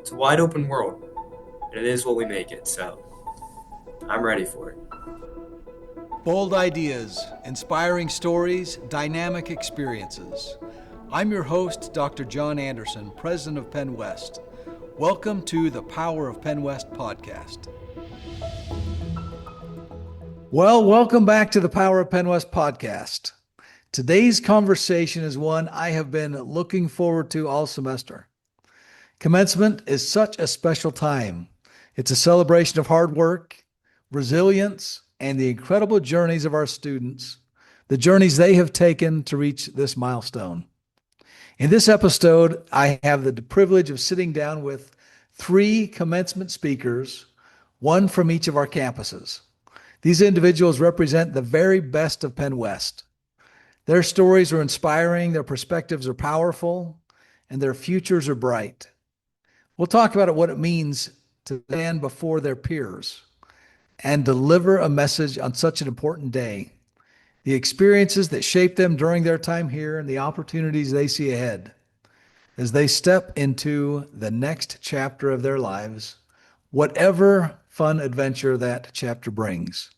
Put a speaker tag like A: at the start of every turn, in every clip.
A: It's a wide open world, and it is what we make it, so I'm ready for it.
B: Bold ideas, inspiring stories, dynamic experiences. I'm your host, Dr. John Anderson, president of PennWest. Welcome to the Power of PennWest podcast. Well, welcome back to the Power of PennWest podcast. Today's conversation is one I have been looking forward to all semester. Commencement is such a special time. It's a celebration of hard work, resilience, and the incredible journeys of our students, the journeys they have taken to reach this milestone. In this episode, I have the privilege of sitting down with three commencement speakers, one from each of our campuses. These individuals represent the very best of PennWest. Their stories are inspiring, their perspectives are powerful, and their futures are bright. We'll talk about what it means to stand before their peers and deliver a message on such an important day, the experiences that shaped them during their time here and the opportunities they see ahead as they step into the next chapter of their lives, whatever fun adventure that chapter brings.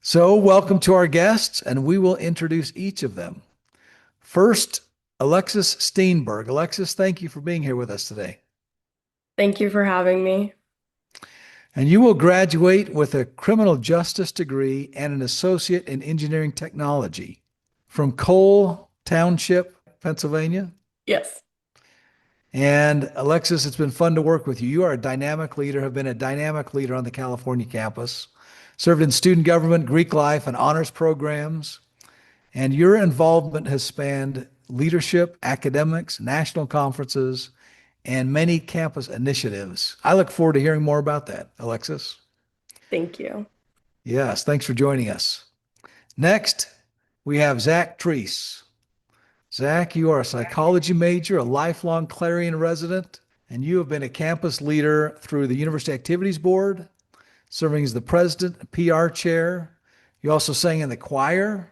B: So, welcome to our guests, and we will introduce each of them. First, Alexis Steenburg. Alexis, thank you for being here with us today.
C: Thank you for having me.
B: And you will graduate with a criminal justice degree and an associate in engineering technology from Coal Township, Pennsylvania.
C: Yes.
B: And Alexis, it's been fun to work with you. You are a dynamic leader, have been a dynamic leader on the California campus, served in student government, Greek life, and honors programs. And your involvement has spanned leadership, academics, national conferences, and many campus initiatives. I look forward to hearing more about that, Alexis.
C: Thank you.
B: Yes, thanks for joining us. Next, we have Zach Treese. Zach, you are a psychology major, a lifelong Clarion resident, and you have been a campus leader through the University Activities Board, serving as the president and PR chair. You also sang in the choir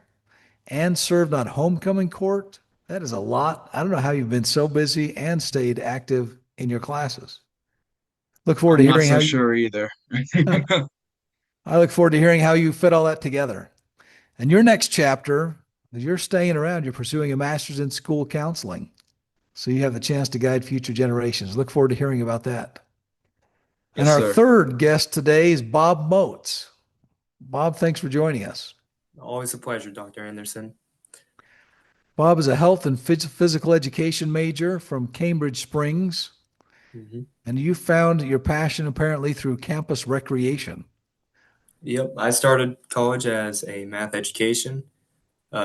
B: and served on homecoming court. That is a lot. I don't know how you've been so busy and stayed active in your classes. Look forward to
D: I'm not
B: hearing
D: so
B: how
D: sure either.
B: I look forward to hearing how you fit all that together. And your next chapter, as you're staying around, you're pursuing a master's in school counseling. So you have the chance to guide future generations. Look forward to hearing about that. And
D: Yes,
B: our
D: sir.
B: third guest today is Bob Moats. Bob, thanks for joining us.
A: Always a pleasure, Dr. Anderson.
B: Bob is a health and physical education major from Cambridge Springs, and you found your passion apparently through campus recreation.
A: Yep, I started college as a math education,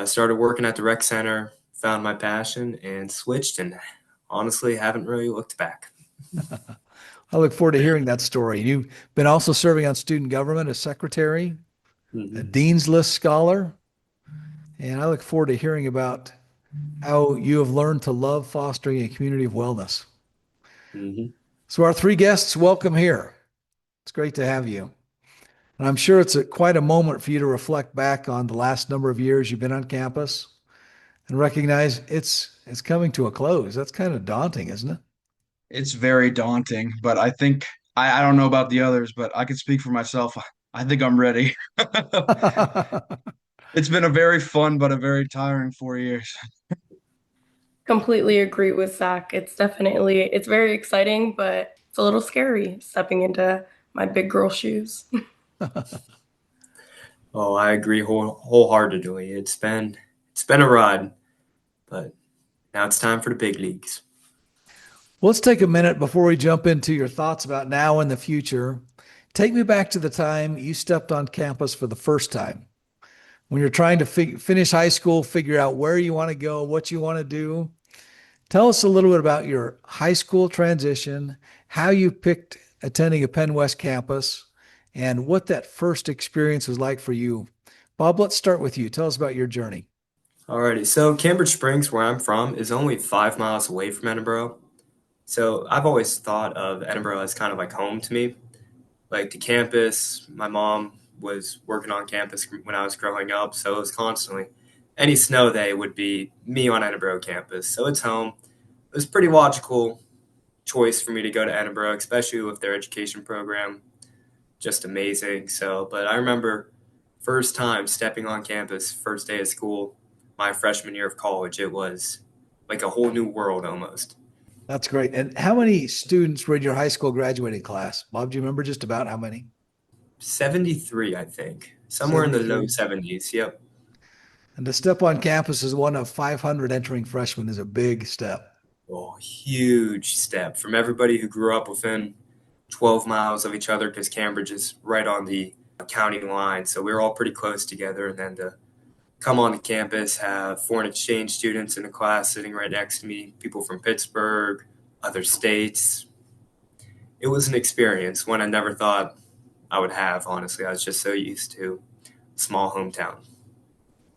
A: started working at the rec center, found my passion, and switched, and honestly haven't really looked back.
B: I look forward to hearing that story. You've been also serving on student government as secretary, a Dean's List scholar, and I look forward to hearing about how you have learned to love fostering a community of wellness. So our three guests, welcome here. It's great to have you. And I'm sure it's quite a moment for you to reflect back on the last number of years you've been on campus and recognize it's coming to a close. That's kind of daunting, isn't it?
D: It's very daunting, but I think I don't know about the others, but I can speak for myself. I think I'm ready. It's been a very fun but a very tiring 4 years.
C: Completely agree with Zach. It's very exciting, but it's a little scary stepping into my big girl shoes.
A: Oh, I agree wholeheartedly. It's been a ride, but now it's time for the big leagues.
B: Well, let's take a minute before we jump into your thoughts about now and the future. Take me back to the time you stepped on campus for the first time. When you're trying to finish high school, figure out where you want to go, what you want to do. Tell us a little bit about your high school transition, how you picked attending a PennWest campus, and what that first experience was like for you. Bob, let's start with you. Tell us about your journey.
A: Alrighty, so Cambridge Springs, where I'm from, is only 5 miles away from Edinburgh. So I've always thought of Edinburgh as kind of like home to me. Like the campus, my mom was working on campus when I was growing up, so it was constantly any snow day would be me on Edinburgh campus. So it's home. It was pretty logical choice for me to go to Edinburgh, especially with their education program. Just amazing. So, but I remember first time stepping on campus, first day of school, my freshman year of college. It was like a whole new world almost.
B: That's great. And how many students were in your high school graduating class? Bob, do you remember just about how many?
A: 73, I think. Somewhere in the low
B: 73.
A: 70s. Yep.
B: And to step on campus as one of 500 entering freshmen is a big step.
A: Oh, huge step from everybody who grew up within 12 miles of each other because Cambridge is right on the county line. So we were all pretty close together. And then to come on the campus, have foreign exchange students in the class sitting right next to me, people from Pittsburgh, other states. It was an experience, one I never thought I would have, honestly. I was just so used to a small hometown.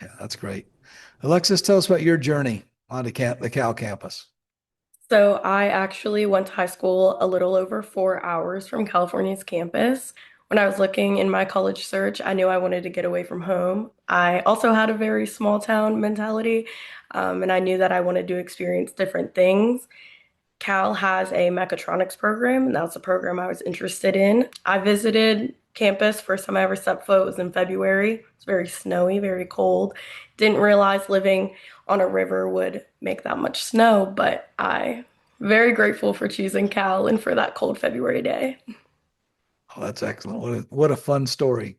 B: Yeah, that's great. Alexis, tell us about your journey onto the Cal campus.
C: So I actually went to high school a little over 4 hours from California's campus. When I was looking in my college search, I knew I wanted to get away from home. I also had a very small town mentality, and I knew that I wanted to experience different things. Cal has a mechatronics program, and that's a program I was interested in. I visited campus. First time I ever stepped foot was in February. It's very snowy, very cold. Didn't realize living on a river would make that much snow, but I very grateful for choosing Cal and for that cold February day.
B: Oh, that's excellent. What a fun story.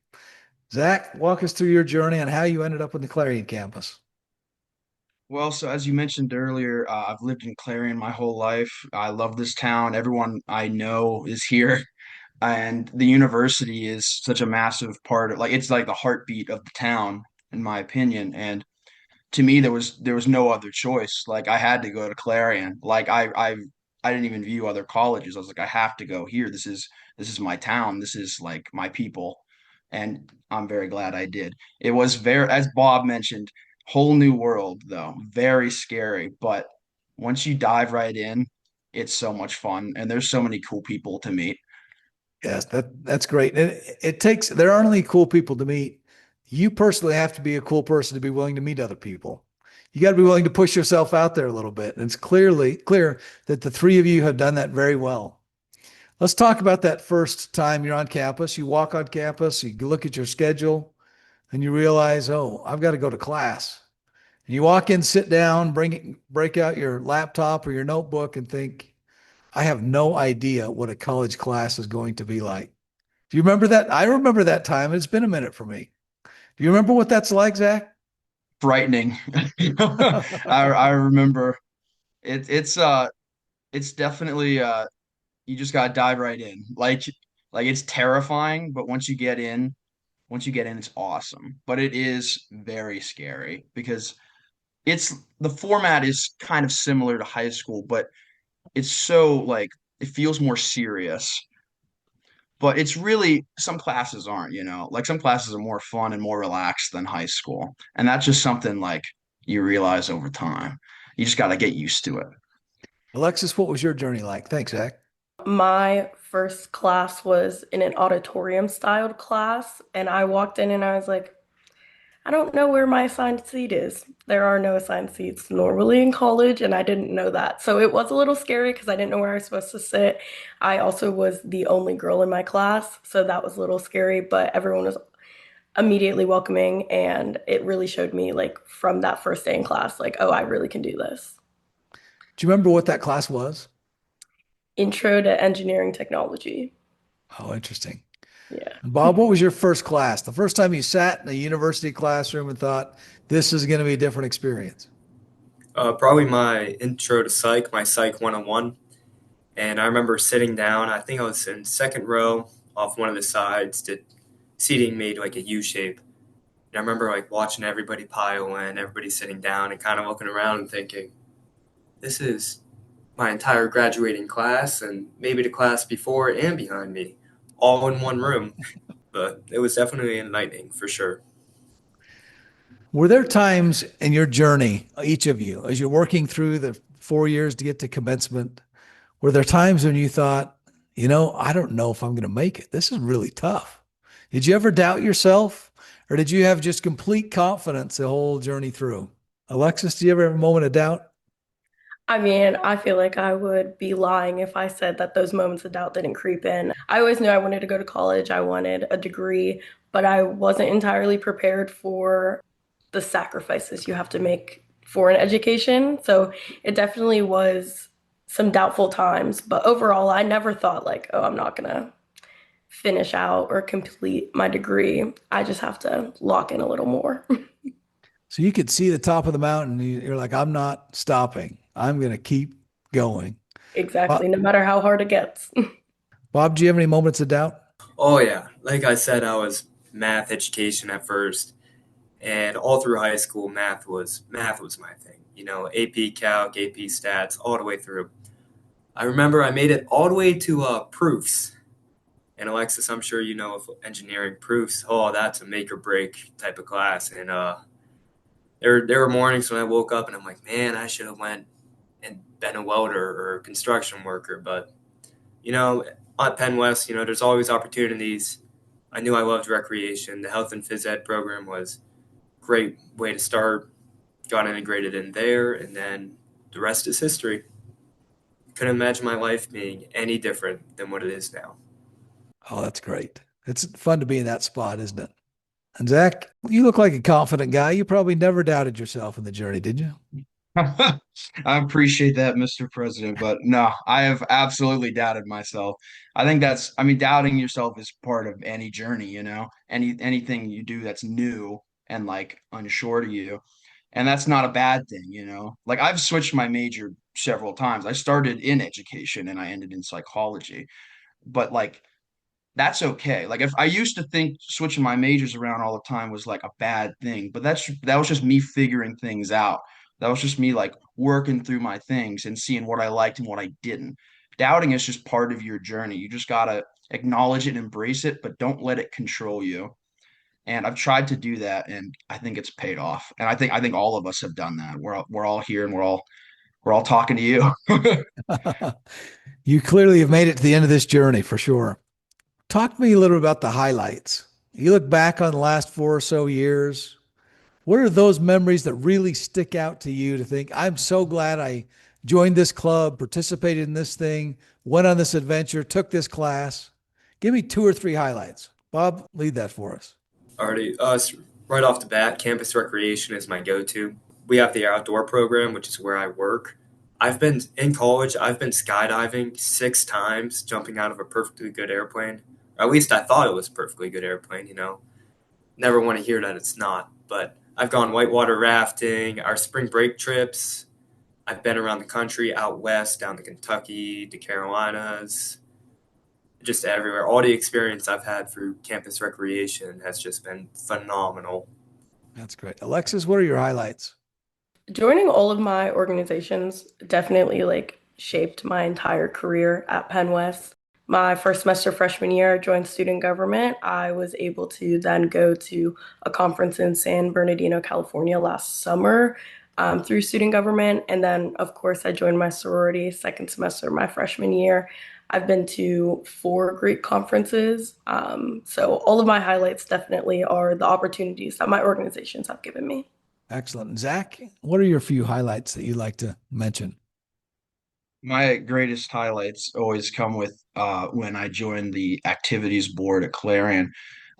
B: Zach, walk us through your journey on how you ended up on the Clarion campus.
D: Well, so as you mentioned earlier, I've lived in Clarion my whole life. I love this town. Everyone I know is here, and the university is such a massive part of like it's like the heartbeat of the town, in my opinion. And to me, there was no other choice. Like I had to go to Clarion. Like I didn't even view other colleges. I was like, I have to go here. This is my town. This is like my people, and I'm very glad I did. It was very, as Bob mentioned, whole new world though, very scary. But once you dive right in, it's so much fun, and there's so many cool people to meet.
B: Yes, that's great. And there aren't only cool people to meet. You personally have to be a cool person to be willing to meet other people. You got to be willing to push yourself out there a little bit. And it's clear that the three of you have done that very well. Let's talk about that first time you're on campus. You walk on campus, you look at your schedule, and you realize, oh, I've got to go to class. And you walk in, sit down, break out your laptop or your notebook and think, I have no idea what a college class is going to be like. Do you remember that? I remember that time. It's been a minute for me. Do you remember what that's like, Zach?
D: Frightening. I remember it's definitely you just gotta dive right in. Like it's terrifying, but once you get in, it's awesome. But it is very scary because it's the format is kind of similar to high school, but it's so like it feels more serious. But it's really some classes aren't, like some classes are more fun and more relaxed than high school. And that's just something like you realize over time. You just got to get used to it.
B: Alexis, what was your journey like? Thanks, Zach.
C: My first class was in an auditorium styled class, and I walked in and I was like, I don't know where my assigned seat is. There are no assigned seats normally in college, and I didn't know that. So it was a little scary because I didn't know where I was supposed to sit. I also was the only girl in my class, so that was a little scary, but everyone was immediately welcoming, and it really showed me, like, from that first day in class, like, oh, I really can do this.
B: Do you remember what that class was?
C: Intro to engineering technology.
B: Oh, interesting.
C: Yeah.
B: And Bob, what was your first class? The first time you sat in a university classroom and thought, this is going to be a different experience?
A: Probably my intro to psych, my psych 101. And I remember sitting down, I think I was in second row off one of the sides. The seating made like a U shape. And I remember like watching everybody pile in, everybody sitting down and kind of looking around and thinking, this is my entire graduating class and maybe the class before and behind me, all in one room. But it was definitely enlightening for sure.
B: Were there times in your journey, each of you, as you're working through the 4 years to get to commencement, were there times when you thought, I don't know if I'm going to make it? This is really tough. Did you ever doubt yourself, or did you have just complete confidence the whole journey through? Alexis, do you ever have a moment of doubt?
C: I mean, I feel like I would be lying if I said that those moments of doubt didn't creep in. I always knew I wanted to go to college, I wanted a degree, but I wasn't entirely prepared for the sacrifices you have to make for an education. So it definitely was some doubtful times, but overall, I never thought like, oh, I'm not gonna finish out or complete my degree. I just have to lock in a little more.
B: So you could see the top of the mountain. You're like, I'm not stopping. I'm going to keep going.
C: Exactly,
B: Bob,
C: no matter how hard it gets.
B: Bob, do you have any moments of doubt?
A: Oh yeah, like I said, I was math education at first, and all through high school, math was my thing. You know, AP Calc, AP Stats, all the way through. I remember I made it all the way to proofs. And Alexis, I'm sure you know of engineering proofs. Oh, that's a make or break type of class. And there were mornings when I woke up and I'm like, man, I should have went and been a welder or a construction worker. But you know, at PennWest, you know, there's always opportunities. I knew I loved recreation. The health and phys ed program was a great way to start. Got integrated in there, and then the rest is history. Couldn't imagine my life being any different than what it is now.
B: Oh, that's great. It's fun to be in that spot, isn't it? And Zach, you look like a confident guy. You probably never doubted yourself in the journey, did you?
D: I appreciate that, Mr. President, but no, I have absolutely doubted myself. I mean, doubting yourself is part of any journey, you know, anything you do that's new and like unsure to you. And that's not a bad thing, you know. Like I've switched my major several times. I started in education and I ended in psychology, but like that's okay. Like if I used to think switching my majors around all the time was like a bad thing, but that was just me figuring things out. That was just me like working through my things and seeing what I liked and what I didn't. Doubting is just part of your journey. You just gotta acknowledge it and embrace it, but don't let it control you. And I've tried to do that, and I think it's paid off. And I think all of us have done that. We're all here, and we're all talking to you.
B: You clearly have made it to the end of this journey for sure. Talk to me a little about the highlights. You look back on the last 4 or so years. What are those memories that really stick out to you to think, I'm so glad I joined this club, participated in this thing, went on this adventure, took this class? Give me two or three highlights. Bob, lead that for us.
A: Already, right off the bat, campus recreation is my go-to. We have the outdoor program, which is where I work. I've been in college. I've been skydiving 6 times, jumping out of a perfectly good airplane. Or at least I thought it was a perfectly good airplane. You know, never want to hear that it's not. But I've gone whitewater rafting, our spring break trips. I've been around the country, out west, down to Kentucky, the Carolinas, just everywhere. All the experience I've had through campus recreation has just been phenomenal.
B: That's great. Alexis, what are your highlights?
C: Joining all of my organizations definitely like shaped my entire career at PennWest. My first semester freshman year, I joined student government. I was able to then go to a conference in San Bernardino, California last summer through student government. And then, of course, I joined my sorority second semester, my freshman year. I've been to 4 great conferences. So all of my highlights definitely are the opportunities that my organizations have given me.
B: Excellent. Zach, what are your few highlights that you'd like to mention?
D: My greatest highlights always come with when I joined the activities board at Clarion.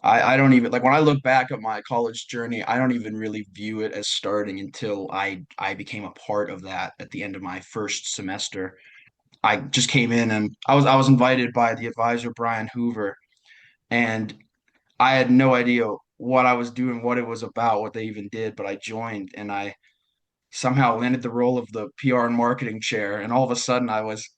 D: I don't even like when I look back at my college journey, I don't even really view it as starting until I became a part of that at the end of my first semester. I just came in and I was invited by the advisor Brian Hoover, and I had no idea what I was doing, what it was about, what they even did, but I joined and I somehow landed the role of the PR and marketing chair, and all of a sudden I was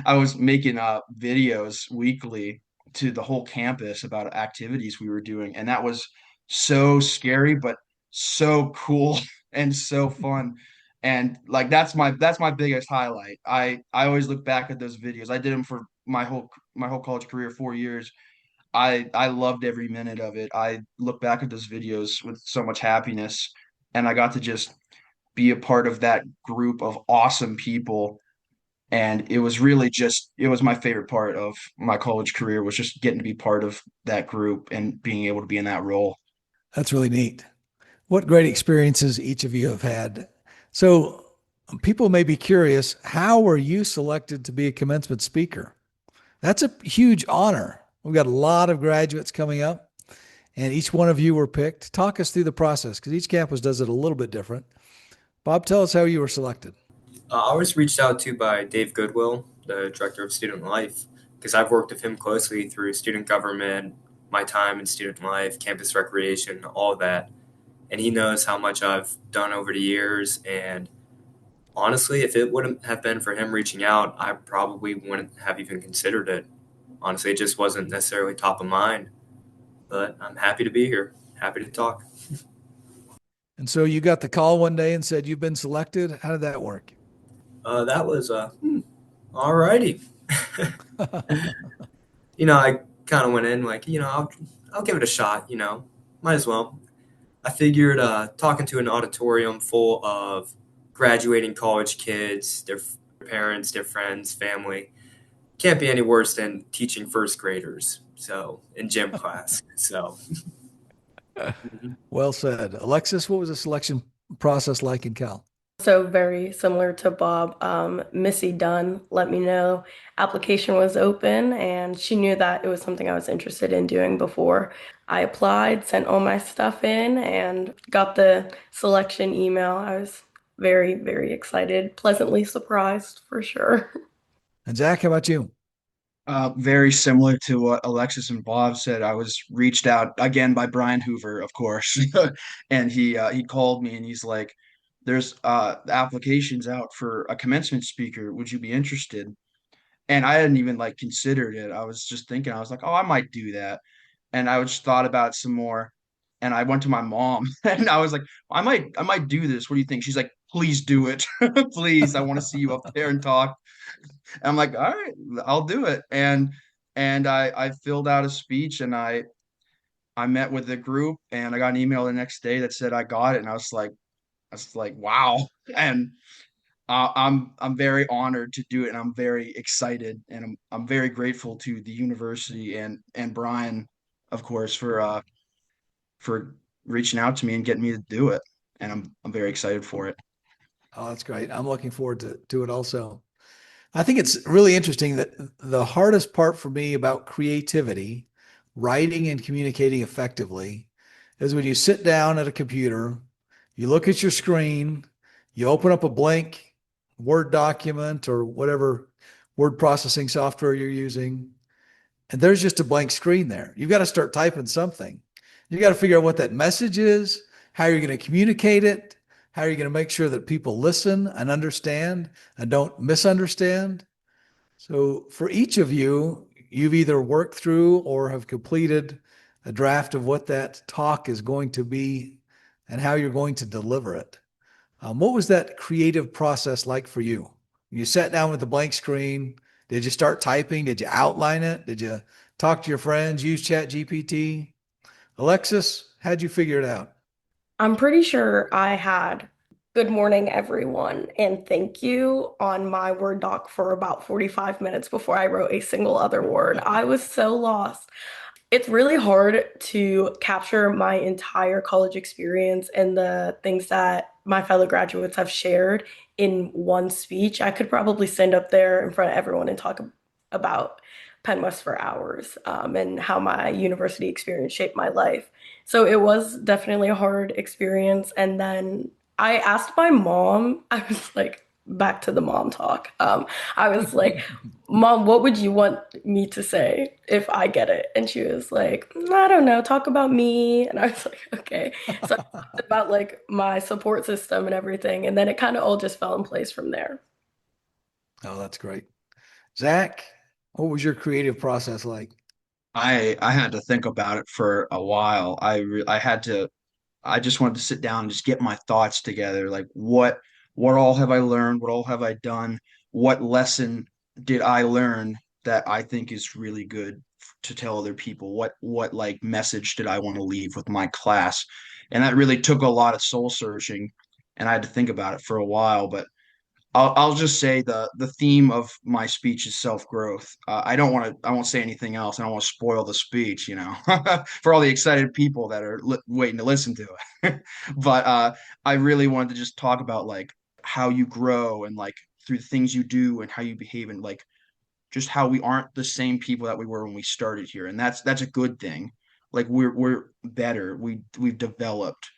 D: I was making videos weekly to the whole campus about activities we were doing, and that was so scary but so cool and so fun. And like that's my biggest highlight. I always look back at those videos. I did them for my whole college career, 4 years. I loved every minute of it. I look back at those videos with so much happiness, and I got to just be a part of that group of awesome people. And it was really just, it was my favorite part of my college career was just getting to be part of that group and being able to be in that role.
B: That's really neat. What great experiences each of you have had. So, People may be curious, how were you selected to be a commencement speaker? That's a huge honor. We've got a lot of graduates coming up, and each one of you were picked. Talk us through the process because each campus does it a little bit different. Bob, tell us how you were selected.
A: I was reached out to by Dave Goodwill, the director of student life, because I've worked with him closely through student government, my time in student life, campus recreation, all that. And he knows how much I've done over the years. And honestly, if it wouldn't have been for him reaching out, I probably wouldn't have even considered it. Honestly, it just wasn't necessarily top of mind. But I'm happy to be here, happy to talk.
B: And so you got the call one day and said you've been selected. How did that work?
A: That was all righty. I kind of went in like, I'll give it a shot. Might as well. I figured talking to an auditorium full of graduating college kids, their parents, their friends, family, can't be any worse than teaching first graders. So in gym class. So mhm.
B: Well said. Alexis, what was the selection process like in Cal?
C: So very similar to Bob. Missy Dunn let me know application was open, and she knew that it was something I was interested in doing before. I applied, sent all my stuff in, and got the selection email. I was very, very excited, pleasantly surprised for sure.
B: And Zach, how about you?
D: Very similar to what Alexis and Bob said. I was reached out again by Brian Hoover, of course, and he called me and he's like, "There's applications out for a commencement speaker. Would you be interested?" And I hadn't even like considered it. I was just thinking, I was like, "Oh, I might do that." And I just thought about it some more, and I went to my mom and I was like, I might do this. What do you think? She's like, "Please do it, please. I want to see you up there and talk." And I'm like, all right, I'll do it. And I filled out a speech and I met with the group and I got an email the next day that said I got it. And I was like, wow. And I'm very honored to do it and I'm very excited and I'm very grateful to the university and Brian, of course, for reaching out to me and getting me to do it. And I'm very excited for it.
B: Oh, that's great. I'm looking forward to it also. I think it's really interesting that the hardest part for me about creativity, writing and communicating effectively, is when you sit down at a computer, you look at your screen, you open up a blank Word document or whatever word processing software you're using, and there's just a blank screen there. You've got to start typing something. You got to figure out what that message is, how you're going to communicate it, how you're going to make sure that people listen and understand and don't misunderstand. So for each of you, you've either worked through or have completed a draft of what that talk is going to be and how you're going to deliver it. What was that creative process like for you? You sat down with a blank screen. Did you start typing? Did you outline it? Did you talk to your friends, use Chat GPT? Alexis, how'd you figure it out?
C: I'm pretty sure I had good morning, everyone, and thank you on my Word doc for about 45 minutes before I wrote a single other word. I was so lost. It's really hard to capture my entire college experience and the things that my fellow graduates have shared in one speech. I could probably stand up there in front of everyone and talk about PennWest for hours, and how my university experience shaped my life. So it was definitely a hard experience. And then I asked my mom, I was like, back to the mom talk. I was like, Mom, what would you want me to say if I get it? And she was like, I don't know, talk about me. And I was like, okay. So I talked about like my support system and everything. And then it kind of all just fell in place from there.
B: Oh, that's great. Zach, what was your creative process like?
D: I had to think about it for a while. I had to I just wanted to sit down and just get my thoughts together. Like what all have I learned? What all have I done? What lesson did I learn that I think is really good to tell other people? What like message did I want to leave with my class? And that really took a lot of soul searching, and I had to think about it for a while. But I'll just say the theme of my speech is self-growth. I won't say anything else. I don't want to spoil the speech, for all the excited people that are waiting to listen to it. But I really wanted to just talk about like how you grow and like through the things you do and how you behave and like just how we aren't the same people that we were when we started here. And that's a good thing. Like we're better. We've developed.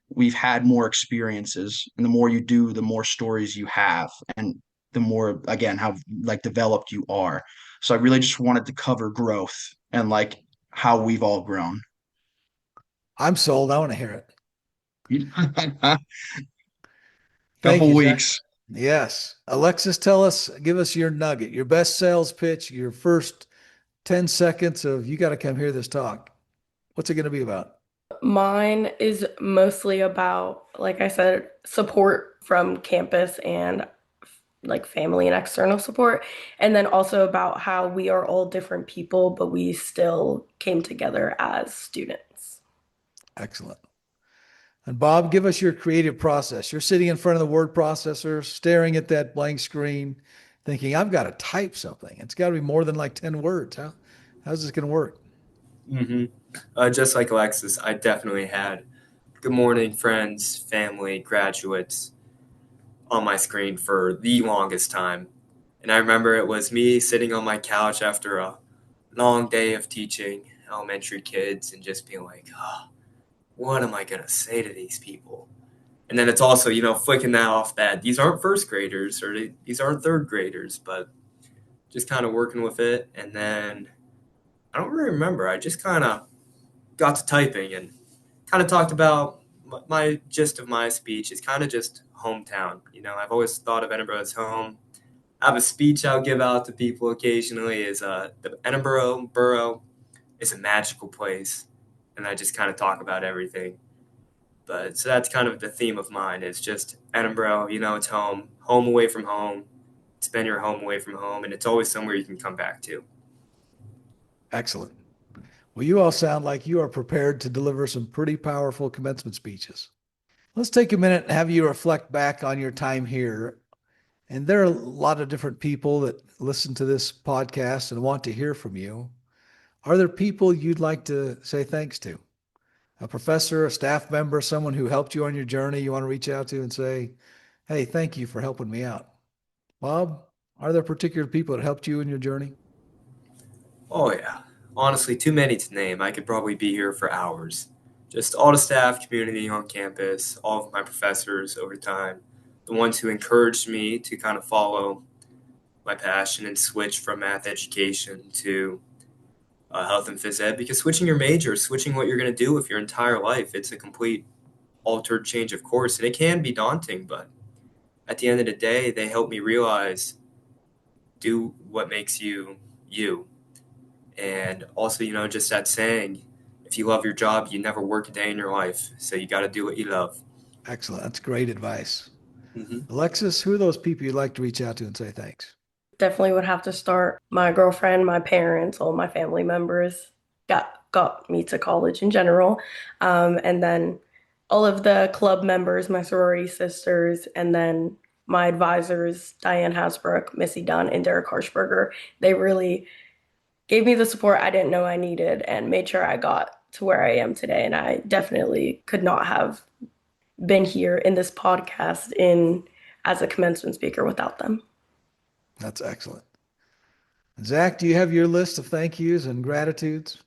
D: We've had more experiences. And the more you do, the more stories you have. And the more again how like developed you are. So I really just wanted to cover growth and like how we've all grown.
B: I'm sold. I want to hear it. Thank
D: Couple
B: you, Zach.
D: weeks.
B: Yes. Alexis, give us your nugget, your best sales pitch, your first 10 seconds of you got to come hear this talk. What's it going to be about?
C: Mine is mostly about, like I said, support from campus and like family and external support, and then also about how we are all different people, but we still came together as students.
B: Excellent. And Bob, give us your creative process. You're sitting in front of the word processor, staring at that blank screen, thinking, I've got to type something. It's got to be more than like 10 words. How's this going to work?
A: hmm just like Alexis, I definitely had good morning, friends, family, graduates on my screen for the longest time. And I remember it was me sitting on my couch after a long day of teaching elementary kids and just being like, oh, what am I going to say to these people? And then it's also, flicking that off that these aren't first graders or these aren't third graders, but just kind of working with it. And then I don't really remember. I just kind of got to typing and kind of talked about my gist of my speech is kind of just hometown. I've always thought of Edinburgh as home. I have a speech I'll give out to people occasionally is the Edinburgh borough is a magical place. And I just kind of talk about everything. But so that's kind of the theme of mine is just Edinburgh, it's home away from home. It's been your home away from home, and it's always somewhere you can come back to.
B: Excellent. Well, you all sound like you are prepared to deliver some pretty powerful commencement speeches. Let's take a minute and have you reflect back on your time here. And there are a lot of different people that listen to this podcast and want to hear from you. Are there people you'd like to say thanks to? A professor, a staff member, someone who helped you on your journey you want to reach out to and say, hey, thank you for helping me out. Bob, are there particular people that helped you in your journey?
A: Oh, yeah. Honestly, too many to name. I could probably be here for hours. Just all the staff, community on campus, all of my professors over time, the ones who encouraged me to kind of follow my passion and switch from math education to health and phys ed because switching your major, switching what you're going to do with your entire life, it's a complete altered change of course. And it can be daunting, but at the end of the day, they help me realize do what makes you you. And also, just that saying, if you love your job, you never work a day in your life. So you got to do what you love.
B: Excellent. That's great advice.
A: hmm
B: Alexis, who are those people you'd like to reach out to and say thanks?
C: Definitely would have to start my girlfriend, my parents, all my family members got me to college in general. And then all of the club members, my sorority sisters, and then my advisors, Diane Hasbrook, Missy Dunn, and Derek Harshberger. They really gave me the support I didn't know I needed and made sure I got to where I am today. And I definitely could not have been here in this podcast in as a commencement speaker without them.
B: That's excellent. Zach, do you have your list of thank yous and gratitudes?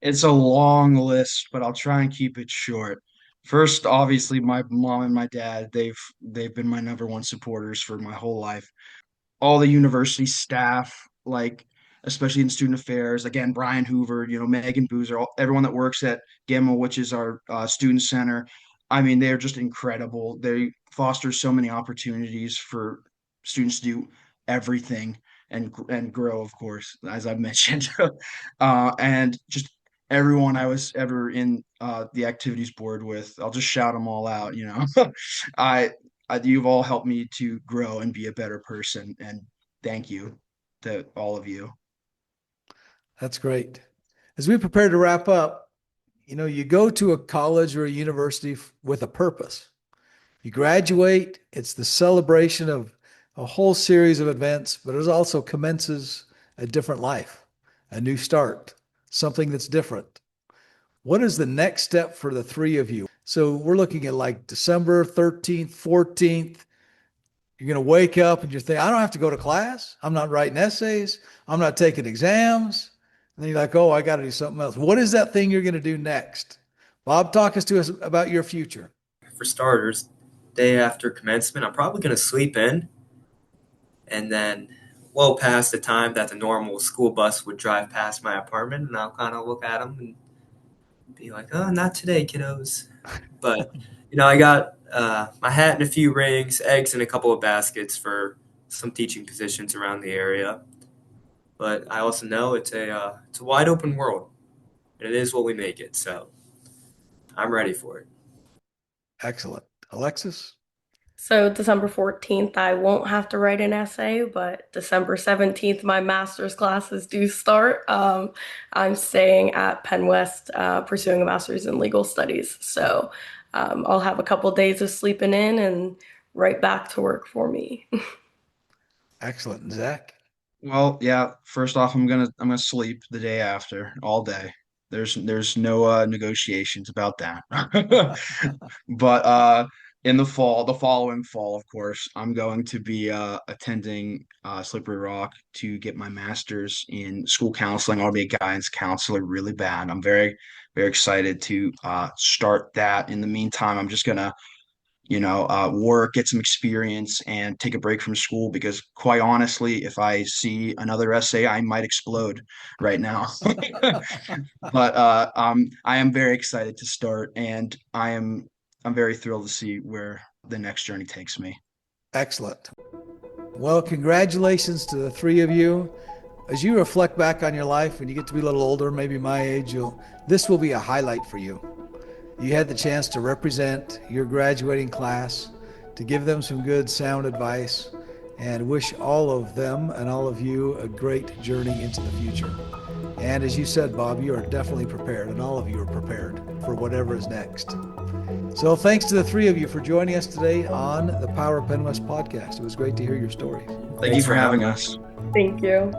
D: It's a long list, but I'll try and keep it short. First, obviously, my mom and my dad, they've been my number one supporters for my whole life. All the university staff, like especially in student affairs, again, Brian Hoover, Megan Boozer, everyone that works at Gamma, which is our student center. I mean, they're just incredible. They foster so many opportunities for students to do everything and grow, of course, as I've mentioned. And just everyone I was ever in the activities board with, I'll just shout them all out. I you've all helped me to grow and be a better person, and thank you to all of you.
B: That's great. As we prepare to wrap up, you go to a college or a university with a purpose. You graduate, it's the celebration of a whole series of events, but it also commences a different life, a new start, something that's different. What is the next step for the three of you? So we're looking at like December 13th, 14th. You're going to wake up and you're thinking, I don't have to go to class. I'm not writing essays. I'm not taking exams. And then you're like, oh, I got to do something else. What is that thing you're going to do next? Bob, talk us to us about your future.
A: For starters, day after commencement, I'm probably going to sleep in and then well past the time that the normal school bus would drive past my apartment, and I'll kind of look at them and be like, "Oh, not today, kiddos." But I got my hat and a few rings, eggs and a couple of baskets for some teaching positions around the area. But I also know it's a wide open world, and it is what we make it. So I'm ready for it.
B: Excellent. Alexis?
C: So December 14th, I won't have to write an essay, but December 17th, my master's classes do start. I'm staying at PennWest, pursuing a master's in legal studies. So I'll have a couple days of sleeping in and right back to work for me.
B: Excellent. Zach?
D: Well, yeah, first off, I'm gonna sleep the day after all day. There's no negotiations about that. But in the following fall, of course, I'm going to be attending Slippery Rock to get my master's in school counseling. I'll be a guidance counselor really bad. I'm very, very excited to start that. In the meantime, I'm just gonna work, get some experience, and take a break from school because, quite honestly, if I see another essay, I might explode right now. But I am very excited to start, and I'm very thrilled to see where the next journey takes me.
B: Excellent. Well, congratulations to the three of you. As you reflect back on your life, when you get to be a little older, maybe my age, this will be a highlight for you. You had the chance to represent your graduating class, to give them some good, sound advice, and wish all of them and all of you a great journey into the future. And as you said, Bob, you are definitely prepared, and all of you are prepared for whatever is next. So thanks to the three of you for joining us today on the Power of PennWest podcast. It was great to hear your stories.
D: Thank you for having us.
C: Thank you.